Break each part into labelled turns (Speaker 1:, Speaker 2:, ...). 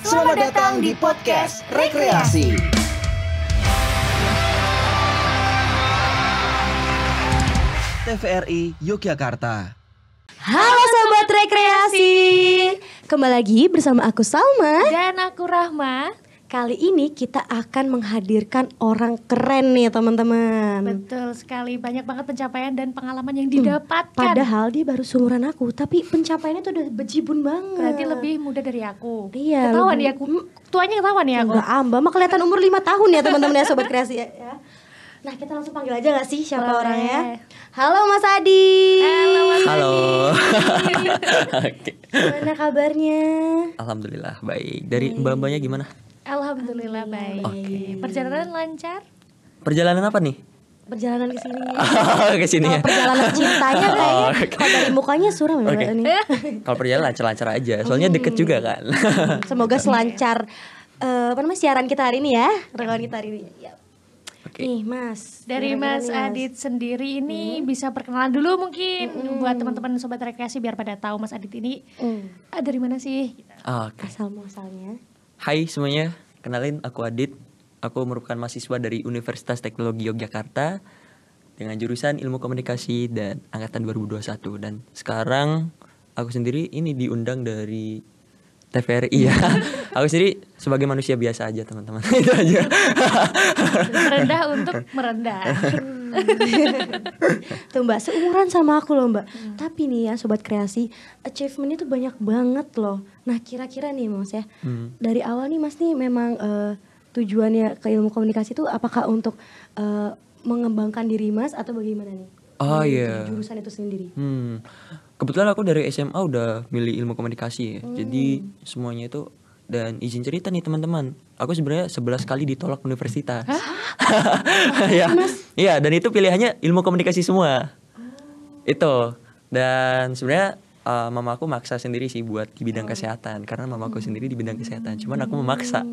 Speaker 1: Selamat datang di podcast Rekreasi. TVRI Yogyakarta.
Speaker 2: Halo Sobat Rekreasi, kembali lagi bersama aku Salma
Speaker 3: dan aku Rahma.
Speaker 2: Kali ini kita akan menghadirkan orang keren nih teman-teman.
Speaker 3: Betul sekali, banyak banget pencapaian dan pengalaman yang didapatkan.
Speaker 2: Padahal dia baru seumuran aku, tapi pencapaiannya tuh udah bejibun banget.
Speaker 3: Berarti lebih muda dari aku.
Speaker 2: Iya,
Speaker 3: ketahuan
Speaker 2: lebih...
Speaker 3: ya aku, tuanya ketahuan ya aku.
Speaker 2: Enggak, Amba mah kelihatan umur 5 tahun ya teman-teman ya Sobat Kreasi ya. Nah kita langsung panggil aja gak sih siapa
Speaker 3: Boleh.
Speaker 2: orangnya? Halo Mas Adi.
Speaker 3: Halo Mas
Speaker 4: Halo.
Speaker 3: Adi.
Speaker 2: Gimana kabarnya?
Speaker 4: Alhamdulillah baik. Dari mbak-mbaknya gimana?
Speaker 3: Alhamdulillah baik.
Speaker 2: Oke.
Speaker 3: Perjalanan lancar?
Speaker 4: Perjalanan apa nih?
Speaker 2: Perjalanan ke sini.
Speaker 4: Ke sini ya.
Speaker 2: Perjalanan cintanya kayaknya kalau dari mukanya suram ya
Speaker 4: Oke.
Speaker 2: Mbak ini.
Speaker 4: Kalau perjalanan lancar-lancar aja. Soalnya deket juga kan.
Speaker 2: Semoga selancar apa namanya siaran kita hari ini ya, rekaman kita hari ini. Ya.
Speaker 4: Oke.
Speaker 2: Nih Mas,
Speaker 3: Dari
Speaker 2: gimana
Speaker 3: Mas
Speaker 2: nih,
Speaker 3: Adit sendiri ini bisa perkenalan dulu mungkin buat teman-teman Sobat Rekreasi biar pada tahu Mas Adit ini dari mana sih?
Speaker 4: Oke.
Speaker 2: Asal muasalnya.
Speaker 4: Hai semuanya. Kenalin aku Adit. Aku merupakan mahasiswa dari Universitas Teknologi Yogyakarta dengan jurusan Ilmu Komunikasi dan angkatan 2021. Dan sekarang aku sendiri ini diundang dari TVRI ya. Aku sendiri sebagai manusia biasa aja teman-teman. Itu aja.
Speaker 3: Merendah untuk merendah.
Speaker 2: Tuh Mbak, seumuran sama aku loh Mbak. Tapi nih ya Sobat Kreasi, achievementnya tuh banyak banget loh. Nah kira-kira nih Mas ya, dari awal nih Mas nih memang tujuannya ke ilmu komunikasi tuh apakah untuk mengembangkan diri Mas atau bagaimana nih?
Speaker 4: Oh
Speaker 2: Dari
Speaker 4: iya.
Speaker 2: jurusan itu sendiri.
Speaker 4: Kebetulan aku dari SMA udah milih ilmu komunikasi ya. Jadi semuanya itu, dan izin cerita nih teman-teman, aku sebenarnya 11 kali ditolak universitas. Ya. Iya, dan itu pilihannya ilmu komunikasi semua. Itu. Dan sebenarnya mama aku maksa sendiri sih buat di bidang kesehatan, karena mama aku sendiri di bidang kesehatan. Cuman aku memaksa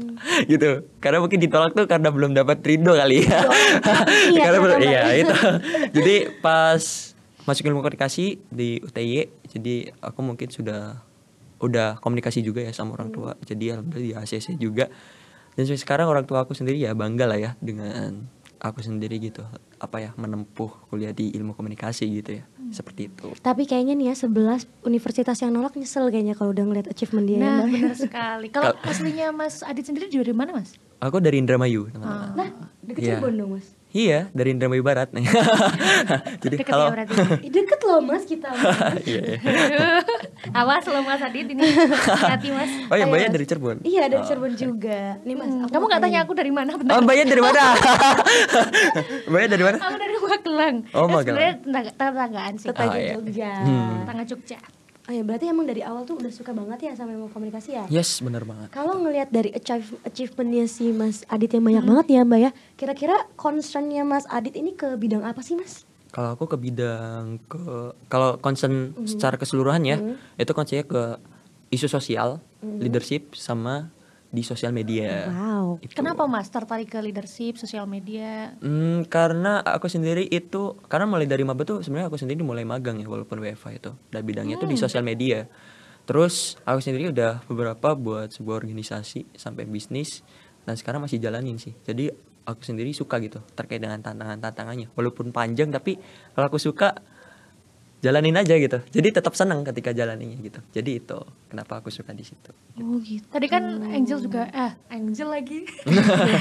Speaker 4: gitu. Karena mungkin ditolak tuh karena belum dapat ridho kali ya. Iya, itu. Jadi pas masuk ilmu komunikasi di UTY, jadi aku mungkin udah komunikasi juga ya sama orang tua. Jadi alhamdulillah di ACC juga. Dan sampai sekarang orang tua aku sendiri ya bangga lah ya dengan aku sendiri gitu. Menempuh kuliah di ilmu komunikasi gitu ya. Seperti itu.
Speaker 2: Tapi kayaknya nih ya 11 universitas yang nolak nyesel kayaknya kalau udah ngeliat achievement dia ya
Speaker 3: Nah
Speaker 2: Mbak.
Speaker 3: benar sekali. Kalau aslinya Mas Adit sendiri dari mana Mas?
Speaker 4: Aku dari Indramayu teman-teman.
Speaker 2: Nah, deket
Speaker 4: Iya.
Speaker 2: Cirebon dong Mas.
Speaker 4: Iya, dari Indramayu Barat nih. Jadi
Speaker 3: Deket
Speaker 4: kalau
Speaker 3: ya berarti.
Speaker 2: Deket loh Mas kita.
Speaker 4: iya.
Speaker 3: Awas lo Mas Adit ini hati Mas.
Speaker 4: Oh ya,
Speaker 2: Ayo,
Speaker 4: Mbaknya
Speaker 2: Mas.
Speaker 4: dari Cirebon.
Speaker 2: Iya dari Cirebon juga. Nih Mas,
Speaker 3: Kamu nggak tanya aku dari mana?
Speaker 4: Oh, Mbaknya dari mana? Mbaknya dari mana?
Speaker 3: Aku dari Magelang.
Speaker 4: Oh, Magelang.
Speaker 3: Sebenarnya tetanggaan sih.
Speaker 2: tetangga
Speaker 4: Oh, iya.
Speaker 2: Jogja.
Speaker 3: Tetangga Jogja.
Speaker 2: Oh ya berarti emang dari awal tuh udah suka banget ya sama ilmu komunikasi ya?
Speaker 4: Yes, benar banget.
Speaker 2: Kalau ngelihat dari achievementnya si Mas Adit yang banyak banget ya Mbak ya, kira-kira concernnya Mas Adit ini ke bidang apa sih Mas?
Speaker 4: Kalau aku ke bidang kalau concern secara keseluruhan ya, itu concernnya ke isu sosial, leadership sama di sosial media.
Speaker 2: Wow.
Speaker 4: Itu.
Speaker 3: Kenapa Mas tertarik ke leadership, sosial media?
Speaker 4: Karena aku sendiri itu, karena mulai dari maba tuh sebenarnya aku sendiri mulai magang ya walaupun WFA itu. Dan bidangnya tuh di sosial media. Terus aku sendiri udah beberapa buat sebuah organisasi sampai bisnis, dan sekarang masih jalanin sih. Jadi aku sendiri suka gitu terkait dengan tantangannya. Walaupun panjang tapi kalau aku suka jalanin aja gitu. Jadi tetap senang ketika jalaninnya gitu. Jadi itu kenapa aku suka di situ.
Speaker 2: Oh gitu.
Speaker 3: Tadi kan Angel juga Angel lagi.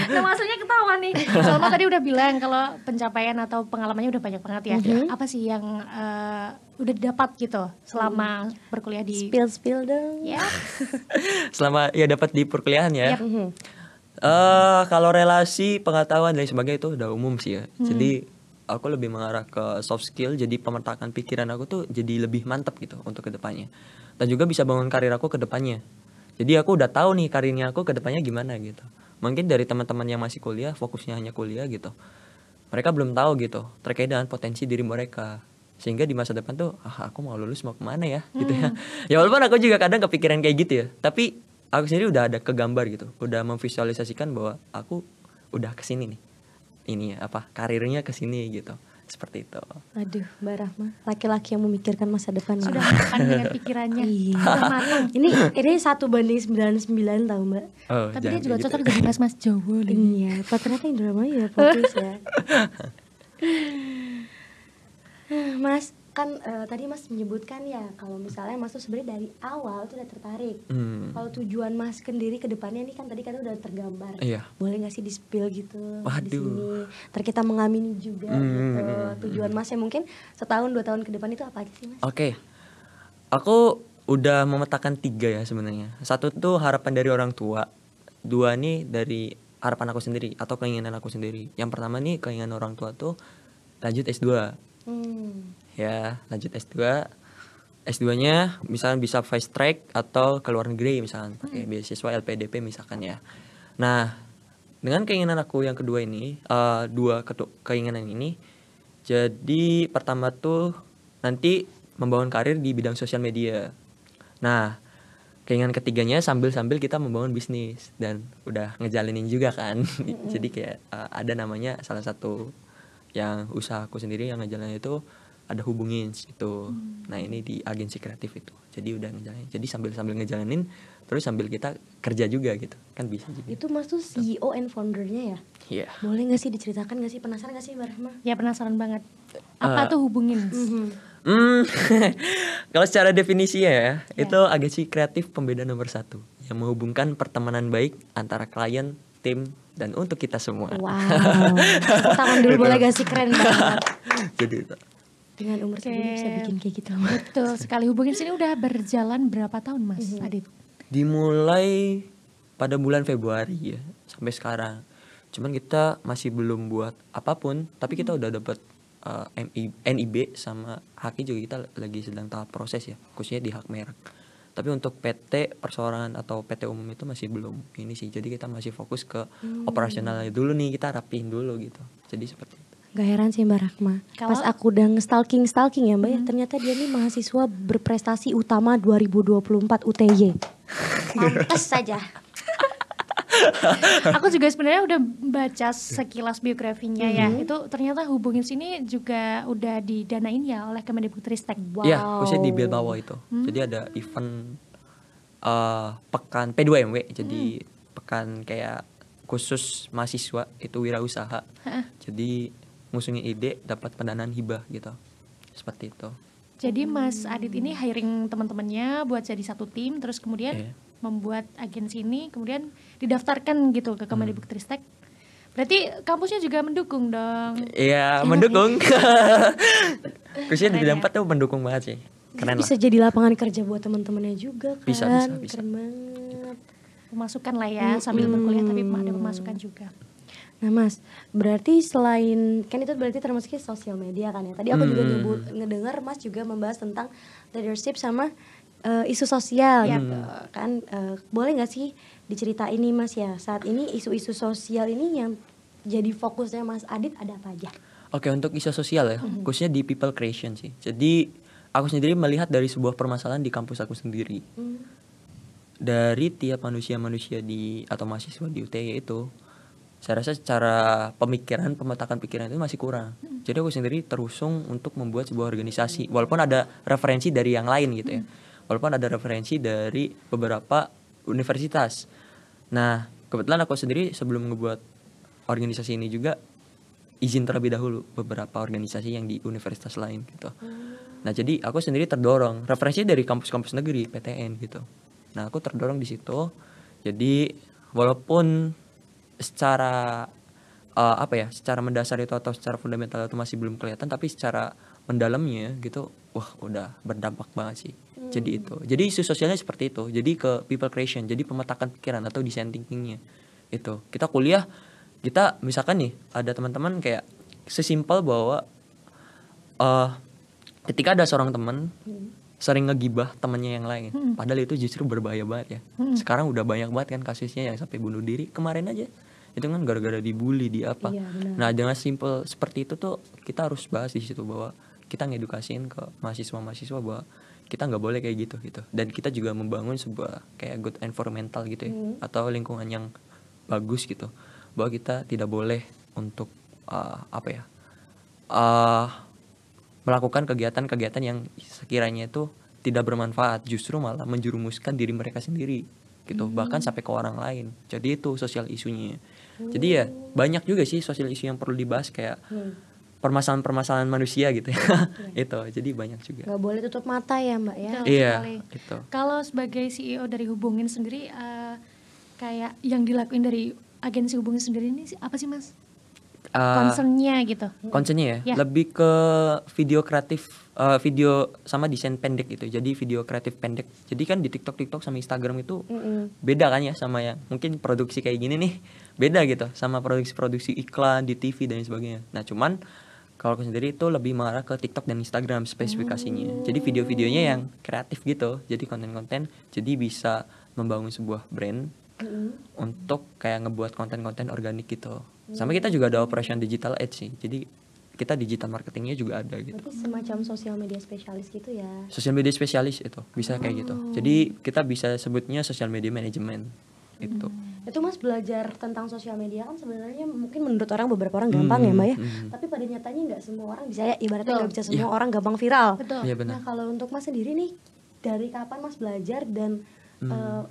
Speaker 3: Nah, maksudnya ketahuan nih. Salma tadi udah bilang kalau pencapaian atau pengalamannya udah banyak banget ya. Apa sih yang udah didapat gitu selama berkuliah di
Speaker 2: Spill dong.
Speaker 3: ya?
Speaker 4: Selama ya dapat di perkuliahan ya.
Speaker 3: Yap.
Speaker 4: Kalau relasi, pengetahuan dan sebagainya itu udah umum sih ya. Jadi aku lebih mengarah ke soft skill, jadi pemetakan pikiran aku tuh jadi lebih mantap gitu untuk kedepannya. Dan juga bisa bangun karir aku ke depannya. Jadi aku udah tahu nih karirnya aku ke depannya gimana gitu. Mungkin dari teman-teman yang masih kuliah, fokusnya hanya kuliah gitu, mereka belum tahu gitu terkait dengan potensi diri mereka. Sehingga di masa depan tuh, aku mau lulus mau kemana ya gitu ya. Ya walaupun aku juga kadang kepikiran kayak gitu ya, tapi aku sendiri udah ada kegambar gitu, udah memvisualisasikan bahwa aku udah kesini nih, ini ya karirnya kesini gitu. seperti itu.
Speaker 2: Aduh, Mbak Rahma, laki-laki yang memikirkan masa depan.
Speaker 3: Sudah matang dengan pikirannya.
Speaker 2: Iya.
Speaker 3: Sudah matang.
Speaker 2: Ini 1:99 tahu Mbak.
Speaker 4: Oh,
Speaker 3: Tapi
Speaker 4: jangan
Speaker 3: dia juga
Speaker 4: kayak
Speaker 3: cocok
Speaker 4: gitu.
Speaker 3: jadi mas-mas Jawa nih.
Speaker 2: Iya, ternyata yang drama ya fokus ya. Mas, kan tadi Mas menyebutkan ya kalau misalnya Mas tuh sebenarnya dari awal tuh udah tertarik. Kalau tujuan Mas sendiri ke depannya nih kan tadi kan udah tergambar.
Speaker 4: Iya.
Speaker 2: Boleh nggak sih di-spill gitu di
Speaker 4: Waduh.
Speaker 2: sini? Ntar kita mengamini juga gitu. Tujuan Mas yang mungkin setahun 2 tahun ke depan itu apa aja sih Mas?
Speaker 4: Oke. Aku udah memetakan 3 ya sebenarnya. 1 tuh harapan dari orang tua. 2 nih dari harapan aku sendiri atau keinginan aku sendiri. Yang pertama nih keinginan orang tua tuh lanjut S2. Ya, lanjut S2. S2-nya misalnya bisa fast track atau ke luar negeri misalkan pakai beasiswa LPDP misalkan ya. Nah, dengan keinginan aku yang kedua ini, keinginan ini, jadi pertama tuh nanti membangun karir di bidang sosial media. Nah, keinginan ketiganya sambil-sambil kita membangun bisnis dan udah ngejalinin juga kan. Jadi kayak ada namanya salah satu yang usaha aku sendiri yang ngejalanin itu ada Hubungin gitu. Nah, ini di agensi kreatif itu. Jadi udah ngejalanin. Jadi sambil-sambil ngejalanin terus sambil kita kerja juga gitu. Kan bisa juga.
Speaker 2: Itu Mas tuh CEO and founder-nya ya?
Speaker 4: Iya.
Speaker 2: Boleh gak sih diceritakan gak sih? Penasaran gak sih Mbak Rahma?
Speaker 3: Ya penasaran banget. Apa tuh Hubungin?
Speaker 4: Kalau secara definisi ya, itu agensi kreatif pembeda nomor 1 yang menghubungkan pertemanan baik antara klien, tim, dan untuk kita semua.
Speaker 2: Wow. Tepuk tangan dulu boleh gak sih? Keren banget.
Speaker 4: Jadi itu.
Speaker 2: Dengan umur segini bisa bikin kayak gitu.
Speaker 3: Betul sekali. Hubungin sini udah berjalan berapa tahun Mas Adit?
Speaker 4: Dimulai pada bulan Februari ya sampai sekarang. Cuman kita masih belum buat apapun, tapi kita udah dapat NIB sama HAKI juga kita lagi sedang tahap proses ya, khususnya di hak merek. Tapi untuk PT perseorangan atau PT umum itu masih belum ini sih. Jadi kita masih fokus ke operasionalnya dulu nih, kita rapihin dulu gitu. Jadi seperti itu.
Speaker 2: Gak heran sih Mbak Rahma. Pas aku udah nge-stalking ya Mbak ya, ternyata dia nih mahasiswa berprestasi utama 2024 UTY. Pantes saja.
Speaker 3: Aku juga sebenarnya udah baca sekilas biografinya ya. Itu ternyata Hubungin sini juga udah didanain ya oleh Kemendikbudristek.
Speaker 2: Wow.
Speaker 4: Ya, khususnya di Bilbao itu. Jadi ada event pekan P2MW. Jadi pekan kayak khusus mahasiswa itu wirausaha. Jadi ngusungin ide dapat pendanaan hibah gitu. Seperti itu.
Speaker 3: Jadi Mas Adit ini hiring teman-temannya buat jadi satu tim, terus kemudian membuat agensi ini, kemudian didaftarkan gitu ke Kemendikbudristek. Berarti kampusnya juga mendukung dong.
Speaker 4: Iya, mendukung. Khususnya di bidang 4 tuh mendukung banget sih. Keren
Speaker 2: Bisa
Speaker 4: lah.
Speaker 2: jadi lapangan kerja buat teman-temannya juga kan.
Speaker 4: Bisa.
Speaker 2: Keren banget.
Speaker 3: Pemasukan lah ya, sambil berkuliah tapi ada pemasukan juga.
Speaker 2: Nah Mas, berarti selain, kan itu berarti termasuknya sosial media kan ya. Tadi aku juga ngedengar Mas juga membahas tentang leadership sama isu sosial gitu kan. Boleh gak sih diceritain nih Mas ya, saat ini isu-isu sosial ini yang jadi fokusnya Mas Adit ada apa aja?
Speaker 4: Oke, untuk isu sosial ya, khususnya di people creation sih. Jadi aku sendiri melihat dari sebuah permasalahan di kampus aku sendiri. Dari tiap manusia-manusia atau mahasiswa di UTY itu, saya rasa secara pemikiran, pemetakan pikiran itu masih kurang. Jadi aku sendiri terusung untuk membuat sebuah organisasi, walaupun ada referensi dari yang lain gitu ya. Walaupun ada referensi dari beberapa universitas. Nah, kebetulan aku sendiri sebelum ngebuat organisasi ini juga izin terlebih dahulu beberapa organisasi yang di universitas lain gitu. Nah, jadi aku sendiri terdorong referensi dari kampus-kampus negeri, PTN gitu. Nah, aku terdorong di situ. Jadi walaupun secara secara mendasar itu atau secara fundamental itu masih belum kelihatan, tapi secara mendalamnya gitu, wah udah berdampak banget sih. Jadi itu. Jadi isu sosialnya seperti itu. Jadi ke people creation, jadi pemetakan pikiran atau design thinkingnya itu. Kita kuliah, kita misalkan nih ada teman-teman kayak sesimpel bahwa ketika ada seorang teman sering ngegibah temannya yang lain, padahal itu justru berbahaya banget ya. Sekarang udah banyak banget kan kasusnya yang sampai bunuh diri. Kemarin aja itu kan gara-gara dibully di apa.
Speaker 2: Iya, benar.
Speaker 4: Nah, dengan simple seperti itu tuh kita harus bahas di situ bahwa kita ngedukasiin ke mahasiswa-mahasiswa bahwa kita nggak boleh kayak gitu. Dan kita juga membangun sebuah kayak good environmental gitu ya, atau lingkungan yang bagus gitu, bahwa kita tidak boleh untuk melakukan kegiatan-kegiatan yang sekiranya itu tidak bermanfaat, justru malah menjerumuskan diri mereka sendiri gitu, bahkan sampai ke orang lain. Jadi itu sosial isunya. Jadi ya banyak juga sih sosial isu yang perlu dibahas, kayak permasalahan-permasalahan manusia gitu ya. Itu jadi banyak juga.
Speaker 2: Nggak boleh tutup mata ya Mbak ya.
Speaker 3: Betul
Speaker 4: Iya,
Speaker 3: sekali.
Speaker 4: itu.
Speaker 3: Kalau sebagai CEO dari Hubungin sendiri, kayak yang dilakuin dari agensi Hubungin sendiri ini apa sih Mas? Concernnya gitu.
Speaker 4: Concernnya ya,
Speaker 3: Ya.
Speaker 4: lebih ke video kreatif, video sama desain pendek gitu. Jadi video kreatif pendek. Jadi kan di TikTok sama Instagram itu beda kan ya sama yang mungkin produksi kayak gini nih, beda gitu sama produksi iklan di TV dan sebagainya. Nah cuman kalau aku sendiri itu lebih mengarah ke TikTok dan Instagram spesifikasinya. Jadi video-videonya yang kreatif gitu. Jadi konten-konten, jadi bisa membangun sebuah brand untuk kayak ngebuat konten-konten organik gitu. Sama kita juga ada operation digital ads sih. Jadi kita digital marketingnya juga ada gitu.
Speaker 2: Berarti semacam sosial media spesialis gitu ya.
Speaker 4: Sosial media spesialis itu bisa kayak gitu. Jadi kita bisa sebutnya sosial media management itu.
Speaker 2: Itu Mas belajar tentang sosial media kan sebenarnya mungkin menurut orang beberapa orang gampang ya Mbak ya. Tapi pada nyatanya nggak semua orang bisa ya, ibaratnya nggak bisa semua orang gampang viral.
Speaker 3: Betul.
Speaker 4: Iya benar.
Speaker 2: Nah kalau untuk Mas sendiri nih, dari kapan Mas belajar dan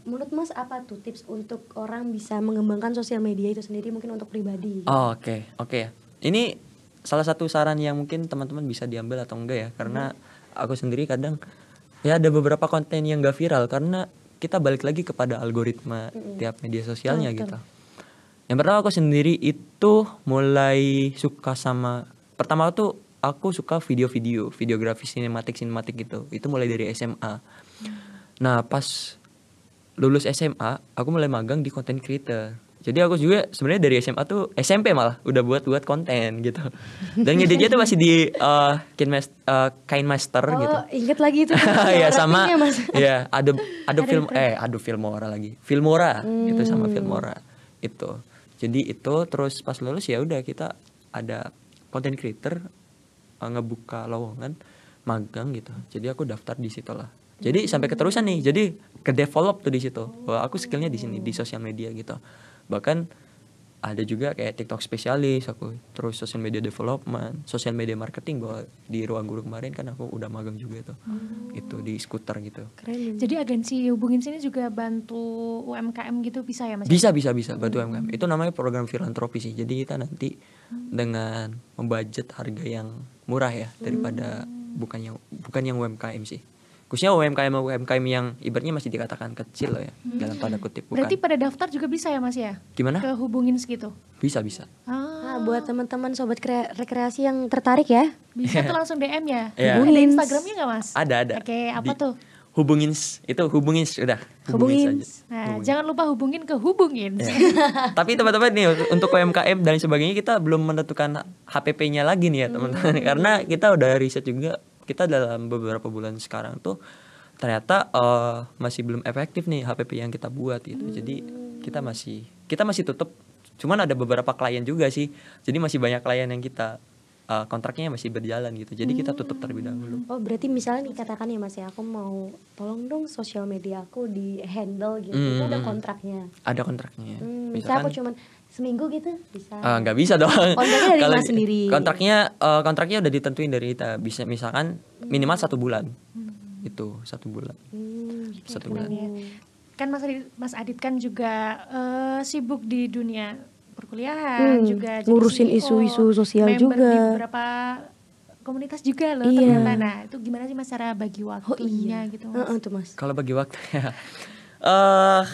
Speaker 2: menurut Mas apa tuh tips untuk orang bisa mengembangkan sosial media itu sendiri mungkin untuk pribadi?
Speaker 4: Oh, oke. Ini salah satu saran yang mungkin teman-teman bisa diambil atau enggak ya, karena aku sendiri kadang ya ada beberapa konten yang gak viral karena kita balik lagi kepada algoritma tiap media sosialnya gitu. Yang pertama aku sendiri itu mulai suka sama, pertama tuh aku suka videografi sinematik gitu. Itu mulai dari SMA. Nah pas lulus SMA aku mulai magang di content creator. Jadi aku juga sebenarnya dari SMA tuh SMP malah udah buat konten gitu. Dan ngeditnya tuh masih di KineMaster gitu.
Speaker 2: Oh inget lagi itu.
Speaker 4: Ya sama
Speaker 2: Mas.
Speaker 4: ya ada Filmora lagi. Filmora itu sama Filmora itu. Jadi itu terus pas lulus ya udah kita ada content creator ngebuka lowongan magang gitu. Jadi aku daftar di situ lah. Jadi sampai keterusan nih. Jadi ke develop tuh di situ. Wah, aku skillnya di sini di sosial media gitu. Bahkan ada juga kayak TikTok spesialis aku, terus social media development, social media marketing. Bahwa di Ruang Guru kemarin kan aku udah magang juga tuh. Itu di skuter gitu.
Speaker 2: Keren.
Speaker 3: Jadi agensi Hubungin sini juga bantu UMKM gitu bisa ya Mas?
Speaker 4: Bisa bantu UMKM. Itu namanya program filantropi sih. Jadi kita nanti dengan membudget harga yang murah ya daripada bukan yang UMKM sih. Khususnya UMKM yang ibaratnya masih dikatakan kecil loh ya dalam tanda kutip. Bukan.
Speaker 3: Berarti pada daftar juga bisa ya Mas ya?
Speaker 4: Gimana?
Speaker 3: Ke Hubungin segitu.
Speaker 4: Bisa.
Speaker 2: Nah, buat teman-teman sobat rekreasi yang tertarik ya,
Speaker 3: Bisa tuh langsung DM ya.
Speaker 4: Iya.
Speaker 3: Ada Instagramnya nggak Mas?
Speaker 4: Ada.
Speaker 3: Oke, apa tuh?
Speaker 4: Hubungin udah.
Speaker 2: Hubungin.
Speaker 4: Saja.
Speaker 3: Nah, jangan lupa hubungin ke Hubungin.
Speaker 4: Tapi teman-teman nih untuk UMKM dan sebagainya kita belum menentukan HPP-nya lagi nih ya teman-teman. Karena kita udah riset juga, kita dalam beberapa bulan sekarang tuh ternyata masih belum efektif nih HPP yang kita buat gitu. Jadi kita masih tutup. Cuman ada beberapa klien juga sih. Jadi masih banyak klien yang kita kontraknya masih berjalan gitu. Jadi kita tutup terlebih dahulu.
Speaker 2: oh berarti misalnya nih katakan ya Mas ya, aku mau tolong dong sosial media aku di handle gitu, itu ada kontraknya.
Speaker 4: Ada kontraknya.
Speaker 2: Bisa aku cuman seminggu gitu bisa.
Speaker 4: Nggak bisa dong.
Speaker 2: Kontraknya dari
Speaker 4: Kalau
Speaker 2: Mas sendiri.
Speaker 4: Kontraknya udah ditentuin dari kita. Bisa misalkan minimal 1 bulan. Itu 1 bulan. 1 bulan.
Speaker 3: Kan Mas Adit kan juga sibuk di dunia perkuliahan juga jadi
Speaker 2: ngurusin
Speaker 3: CEO,
Speaker 2: isu-isu sosial
Speaker 3: member
Speaker 2: juga.
Speaker 3: di beberapa komunitas juga loh ternyata. Nah itu gimana sih Mas cara bagi waktunya gitu Mas?
Speaker 2: Tuh Mas.
Speaker 4: Kalau bagi waktu ya.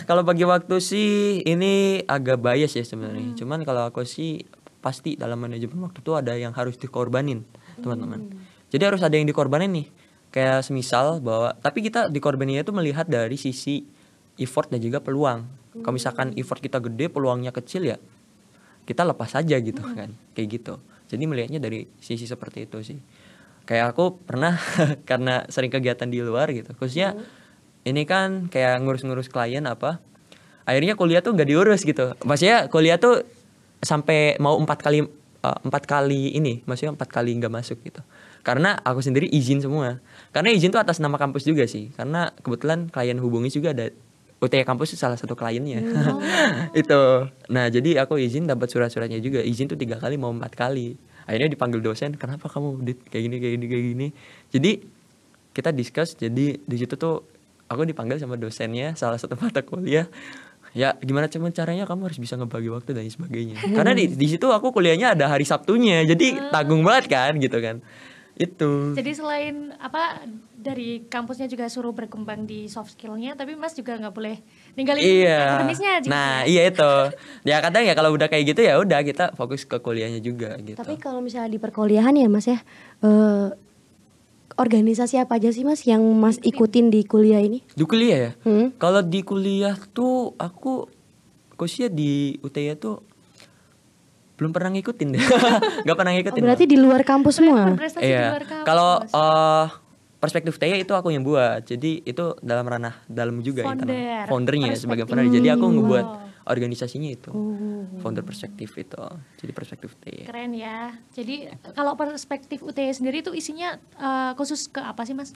Speaker 4: Kalau bagi waktu sih ini agak bias ya sebenarnya. Cuman kalau aku sih pasti dalam manajemen waktu tuh ada yang harus dikorbanin, teman-teman. Jadi harus ada yang dikorbanin nih. Kayak semisal bahwa tapi kita dikorbaninnya itu melihat dari sisi effort dan juga peluang. Kalau misalkan effort kita gede, peluangnya kecil ya kita lepas aja gitu kan. Kayak gitu. Jadi melihatnya dari sisi seperti itu sih. Kayak aku pernah karena sering kegiatan di luar gitu. Khususnya ini kan kayak ngurus-ngurus klien apa. Akhirnya kuliah tuh gak diurus gitu. Maksudnya kuliah tuh sampai mau 4 kali ini. Maksudnya 4 kali gak masuk gitu. Karena aku sendiri izin semua. Karena izin tuh atas nama kampus juga sih. Karena kebetulan klien Hubungin juga ada UTY kampus itu salah satu kliennya. Itu. Nah jadi aku izin dapat surat-suratnya juga. Izin tuh 3 kali mau 4 kali. Akhirnya dipanggil dosen, kenapa kamu kayak gini. Jadi kita discuss, jadi di situ tuh aku dipanggil sama dosennya salah satu mata kuliah. Ya gimana caranya kamu harus bisa ngebagi waktu dan sebagainya. Karena di situ aku kuliahnya ada hari Sabtunya, jadi tanggung banget kan gitu kan. Itu.
Speaker 3: Jadi selain dari kampusnya juga suruh berkembang di soft skillnya, tapi Mas juga nggak boleh ninggalin akademisnya juga.
Speaker 4: Nah iya itu. Ya kadang ya kalau udah kayak gitu ya udah kita fokus ke kuliahnya juga gitu.
Speaker 2: Tapi kalau misalnya di perkuliahan ya Mas ya, organisasi apa aja sih Mas yang Mas ikutin di kuliah ini?
Speaker 4: Di kuliah ya? Kalau di kuliah tuh aku khususnya di UTY tuh belum pernah ngikutin deh. Gak pernah ngikutin.
Speaker 2: Berarti di luar kampus semua?
Speaker 4: Iya. Kalau perspektif UTY itu aku yang buat. Jadi itu dalam ranah dalam juga ya. Foundernya sebagai founder. Jadi aku ngebuat organisasinya itu. Founder perspektif itu. Jadi perspektif UTY.
Speaker 3: Keren ya. Jadi kalau perspektif UTY sendiri itu isinya khusus ke apa sih Mas?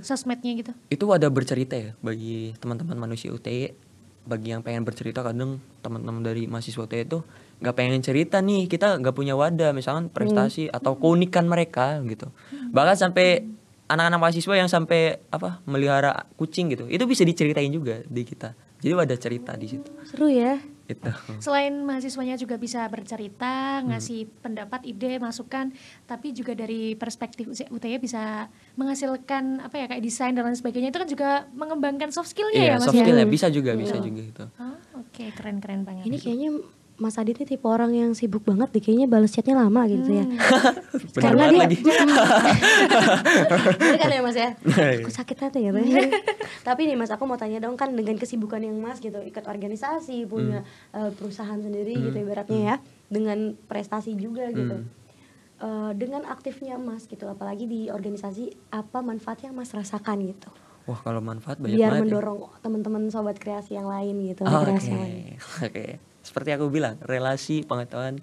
Speaker 3: Sosmednya gitu?
Speaker 4: Itu ada bercerita ya bagi teman-teman manusia UTY. Bagi yang pengen bercerita, kadang teman-teman dari mahasiswa UTY itu nggak pengen cerita nih, kita nggak punya wadah misalkan prestasi atau keunikan mereka gitu. Bahkan sampai anak-anak mahasiswa yang sampai melihara kucing gitu, itu bisa diceritain juga di kita. Jadi ada cerita di situ.
Speaker 2: Seru ya.
Speaker 4: Itu.
Speaker 3: Selain mahasiswanya juga bisa bercerita, ngasih pendapat, ide, masukan, tapi juga dari perspektif UTY bisa menghasilkan kayak desain dan lain sebagainya. Itu kan juga mengembangkan soft skillnya ya Mas
Speaker 4: soft
Speaker 3: ya?
Speaker 4: skill ya bisa juga gitu.
Speaker 3: Oke, keren banget.
Speaker 2: Ini kayaknya Mas Adit ini tipe orang yang sibuk banget deh, kayaknya balas chatnya lama gitu ya. Karena dia
Speaker 4: lagi.
Speaker 2: Bener kan ya Mas ya? Aku sakit hati ya. Tapi nih Mas, aku mau tanya dong, kan dengan kesibukan yang Mas gitu, ikut organisasi, punya perusahaan sendiri gitu ibaratnya ya, dengan prestasi juga gitu. Dengan aktifnya Mas gitu, apalagi di organisasi, apa manfaat yang Mas rasakan gitu?
Speaker 4: Wah, kalau manfaat banyak
Speaker 2: biar
Speaker 4: banget.
Speaker 2: mendorong teman-teman sobat kreasi yang lain gitu.
Speaker 4: Oke. Seperti aku bilang, relasi, pengetahuan,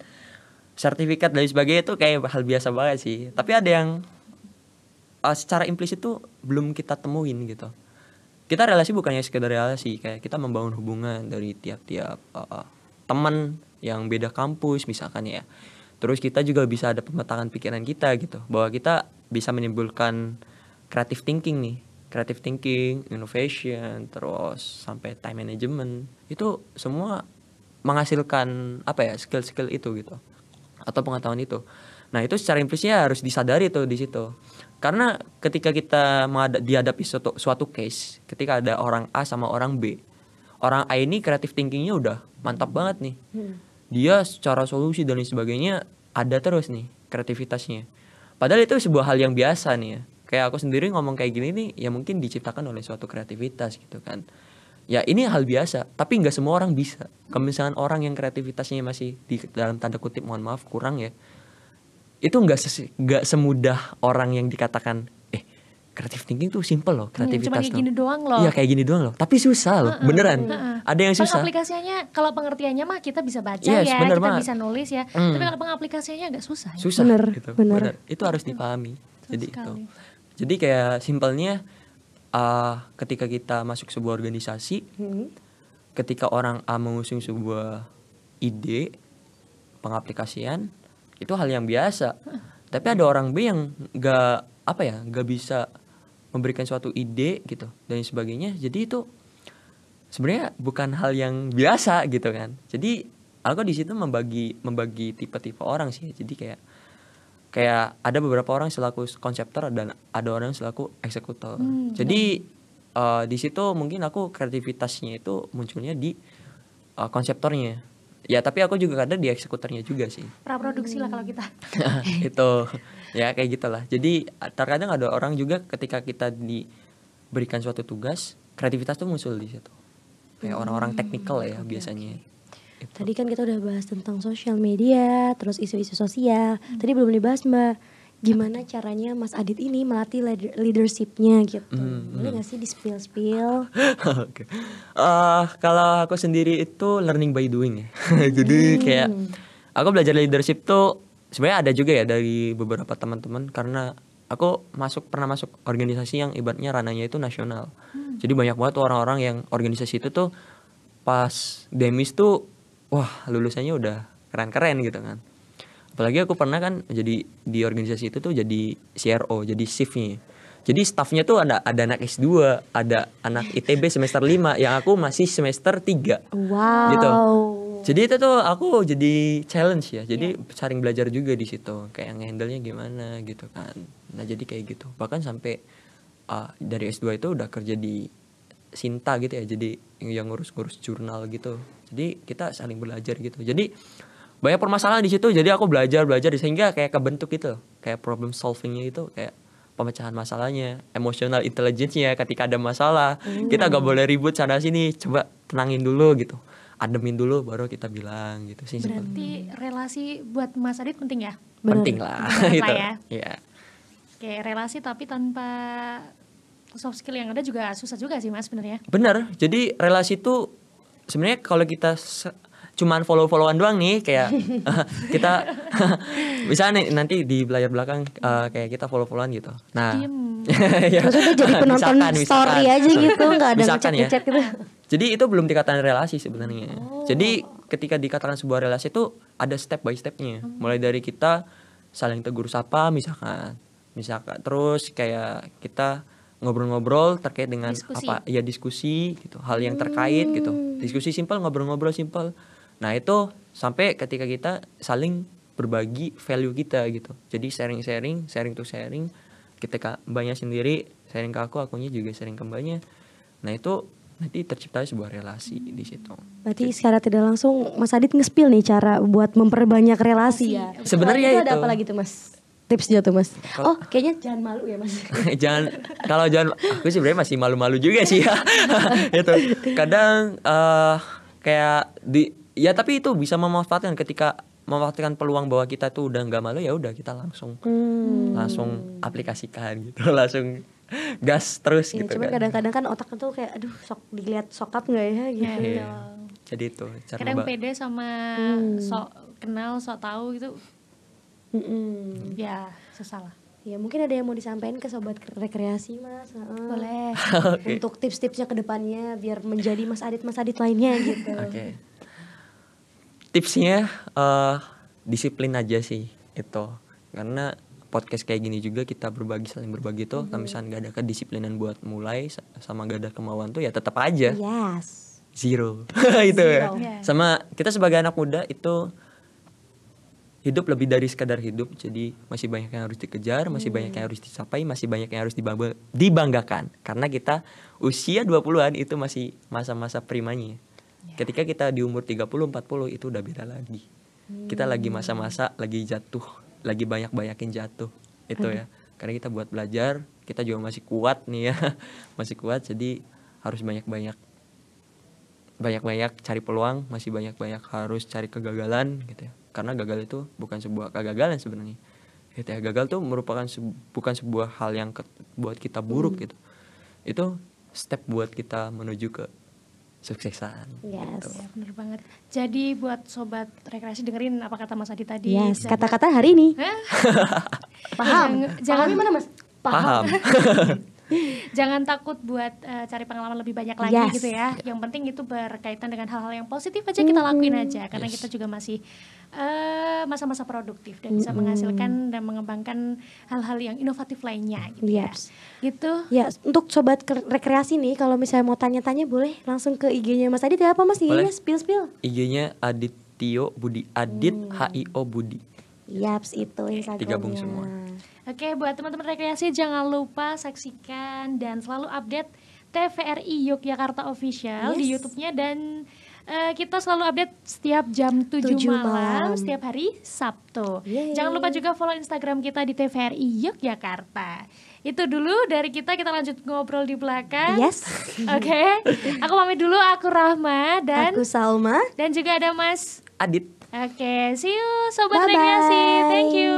Speaker 4: sertifikat dan sebagainya itu kayak hal biasa banget sih. Tapi ada yang secara implisit tuh belum kita temuin gitu. Kita relasi bukannya sekedar relasi, kayak kita membangun hubungan dari tiap-tiap teman yang beda kampus misalkan ya. Terus kita juga bisa ada pemetaan pikiran kita gitu, bahwa kita bisa menimbulkan creative thinking, innovation, terus sampai time management. Itu semua menghasilkan skill-skill itu gitu, atau pengetahuan itu. Nah itu secara implisitnya harus disadari tuh di situ. Karena ketika kita dihadapi suatu case, ketika ada orang A sama orang B, orang A ini creative thinkingnya udah mantap banget nih. Dia secara solusi dan lain sebagainya ada terus nih kreativitasnya. Padahal itu sebuah hal yang biasa nih ya. Kayak aku sendiri ngomong kayak gini nih, ya mungkin diciptakan oleh suatu kreativitas gitu kan. Ya ini hal biasa, tapi nggak semua orang bisa. Kalau misalkan orang yang kreativitasnya masih di dalam tanda kutip, mohon maaf, kurang ya, itu nggak semudah orang yang dikatakan creative thinking tuh simple loh, kreativitas
Speaker 3: cuma kayak gini doang loh.
Speaker 4: Iya kayak gini doang loh, tapi susah loh, beneran. Ada yang susah.
Speaker 3: Pengaplikasiannya, kalau pengertiannya mah kita bisa baca
Speaker 4: Yes,
Speaker 3: ya,
Speaker 4: kita
Speaker 3: bisa nulis ya. Tapi kalau pengaplikasiannya agak susah.
Speaker 4: Susah,
Speaker 2: bener.
Speaker 4: Itu harus dipahami. Jadi itu.
Speaker 3: Sekali.
Speaker 4: Jadi kayak simpelnya, ketika kita masuk sebuah organisasi, ketika orang A mengusung sebuah ide pengaplikasian, itu hal yang biasa. Tapi ada orang B yang nggak bisa memberikan suatu ide gitu dan sebagainya. Jadi itu sebenarnya bukan hal yang biasa gitu kan. Jadi aku di situ membagi tipe-tipe orang sih. Jadi kayak ada beberapa orang selaku konseptor dan ada orang selaku eksekutor. Jadi di situ mungkin aku kreativitasnya itu munculnya di konseptornya. Ya tapi aku juga kadang di eksekutornya juga sih.
Speaker 3: Praproduksi lah kalau kita.
Speaker 4: Itu ya kayak gitulah. Jadi terkadang ada orang juga ketika kita diberikan suatu tugas, kreativitas tuh muncul di situ. Kayak orang-orang teknikal ya biasanya. Itu.
Speaker 2: Tadi kan kita udah bahas tentang sosial media, terus isu-isu sosial. Tadi belum dibahas Mbak, gimana caranya Mas Adit ini melatih leadershipnya gitu. Boleh gak sih di spill?
Speaker 4: Oke. Kalau aku sendiri itu learning by doing ya. Jadi kayak aku belajar leadership tuh sebenarnya ada juga ya dari beberapa teman-teman, karena aku pernah masuk organisasi yang ibaratnya ranahnya itu nasional. Jadi banyak banget orang-orang yang organisasi itu tuh pas demis tuh wah lulusannya udah keren-keren gitu kan. Apalagi aku pernah kan jadi di organisasi itu tuh jadi CRO, jadi shiftnya. Jadi staffnya tuh ada anak S2, ada anak ITB semester 5, yang aku masih semester 3.
Speaker 2: Wow.
Speaker 4: Gitu. Jadi itu tuh aku jadi challenge ya. Jadi saling belajar juga di situ, kayak nge-handle-nya gimana gitu kan. Nah, jadi kayak gitu. Bahkan sampai dari S2 itu udah kerja di Sinta gitu ya. Jadi yang ngurus-ngurus jurnal gitu. Jadi kita saling belajar gitu. Jadi banyak permasalahan di situ. Jadi aku belajar sehingga kayak kebentuk gitu. Kayak problem solvingnya itu kayak pemecahan masalahnya, emotional intelligence-nya ketika ada masalah. Kita gak boleh ribut sana sini, coba tenangin dulu gitu. Ademin dulu baru kita bilang gitu sih.
Speaker 3: Berarti relasi buat Mas Adit penting ya?
Speaker 4: Penting lah
Speaker 3: Penting
Speaker 4: gitu.
Speaker 3: lah ya.
Speaker 4: Iya.
Speaker 3: Kayak relasi tapi tanpa soft skill yang ada juga susah juga sih Mas sebenarnya.
Speaker 4: Bener. Jadi relasi itu sebenarnya kalau kita cuman follow-followan doang nih kayak kita misalnya nanti di layar belakang kayak kita follow-followan gitu. Nah, ya,
Speaker 2: Terus udah jadi penonton story aja gitu, nggak ada
Speaker 4: misalkan
Speaker 2: ngechat gitu.
Speaker 4: Jadi itu belum dikatakan relasi sebenarnya. Jadi ketika dikatakan sebuah relasi itu ada step by stepnya. Mulai dari kita saling tegur sapa misalkan terus kayak kita ngobrol-ngobrol terkait dengan diskusi gitu, hal yang terkait gitu. Diskusi simpel, ngobrol-ngobrol simpel. Nah, itu sampai ketika kita saling berbagi value kita gitu. Jadi sharing to sharing. Ketika mbaknya sendiri sharing ke akunya juga sharing ke mbaknya. Nah, itu nanti tercipta sebuah relasi di situ.
Speaker 2: Berarti secara tidak langsung Mas Adit nge-spill nih cara buat memperbanyak relasi ya.
Speaker 4: Sebenarnya itu
Speaker 2: ada apa lagi tuh Mas? Tipsnya tuh Mas. Kayaknya jangan malu ya Mas.
Speaker 4: jangan aku sebenarnya masih malu-malu juga sih ya. Itu kadang kayak tapi itu bisa memanfaatkan ketika memanfaatkan peluang bahwa kita tuh udah nggak malu, ya udah kita langsung aplikasikan gitu, langsung gas terus
Speaker 2: ya,
Speaker 4: gitu
Speaker 2: cuman
Speaker 4: kan.
Speaker 2: Kadang-kadang kan otak tuh kayak aduh sok dilihat sokap nggak ya gitu.
Speaker 4: Jadi itu cara
Speaker 3: kadang pede sama sok kenal sok tahu gitu. Ya susah lah.
Speaker 2: Ya mungkin ada yang mau disampaikan ke sobat rekreasi Mas.
Speaker 3: Boleh.
Speaker 2: Untuk tips-tipsnya ke depannya biar menjadi Mas Adit lainnya gitu.
Speaker 4: Oke. Tipsnya disiplin aja sih itu. Karena podcast kayak gini juga kita saling berbagi tuh. Kalau misalnya gak ada kedisiplinan buat mulai sama gak ada kemauan tuh ya tetap aja.
Speaker 2: Yes.
Speaker 4: Zero. Itu ya. Sama kita sebagai anak muda itu hidup lebih dari sekadar hidup. Jadi masih banyak yang harus dikejar, masih banyak yang harus dicapai, masih banyak yang harus dibanggakan. Karena kita usia 20-an itu masih masa-masa primanya. Ketika kita di umur 30-40 itu udah beda lagi. Kita lagi masa-masa lagi jatuh, lagi banyak-banyakin jatuh. Itu ya. Karena kita buat belajar, kita juga masih kuat nih ya. Masih kuat, jadi harus banyak-banyak cari peluang, masih banyak-banyak harus cari kegagalan gitu ya. Karena gagal itu bukan sebuah kegagalan sebenarnya. Gitu ya. Gagal tuh merupakan bukan sebuah hal yang buat kita buruk gitu. Itu step buat kita menuju ke suksesan.
Speaker 2: Yes.
Speaker 4: Gitu.
Speaker 3: Ya, bener banget. Jadi buat sobat rekreasi dengerin apa kata Mas Adi tadi.
Speaker 2: Yes, kata-kata hari ini.
Speaker 3: Paham.
Speaker 2: Jangan mana Mas?
Speaker 4: Paham.
Speaker 3: Jangan takut buat cari pengalaman lebih banyak lagi gitu ya. Yang penting itu berkaitan dengan hal-hal yang positif aja kita lakuin aja. Karena kita juga masih masa-masa produktif dan bisa menghasilkan dan mengembangkan hal-hal yang inovatif lainnya gitu ya. Gitu.
Speaker 2: Ya, untuk sobat rekreasi nih kalau misalnya mau tanya-tanya boleh langsung ke IG-nya Mas Adit ya, apa Mas? IG-nya spill.
Speaker 4: IG-nya Adityo Budi, Adit HIO Budi.
Speaker 2: Yaps, itu Instagramnya.
Speaker 4: Digabung semua.
Speaker 3: Oke, buat teman-teman rekreasi jangan lupa saksikan dan selalu update TVRI Yogyakarta Official di YouTube-nya, dan kita selalu update setiap jam 7 malam setiap hari Sabtu. Jangan lupa juga follow Instagram kita di TVRI Yogyakarta. Itu dulu dari kita lanjut ngobrol di belakang.
Speaker 2: Yes.
Speaker 3: Oke. Aku pamit dulu, aku Rahma dan
Speaker 2: aku Salma
Speaker 3: dan juga ada Mas
Speaker 4: Adit.
Speaker 3: Oke, see you sobat rekreasi. Thank you.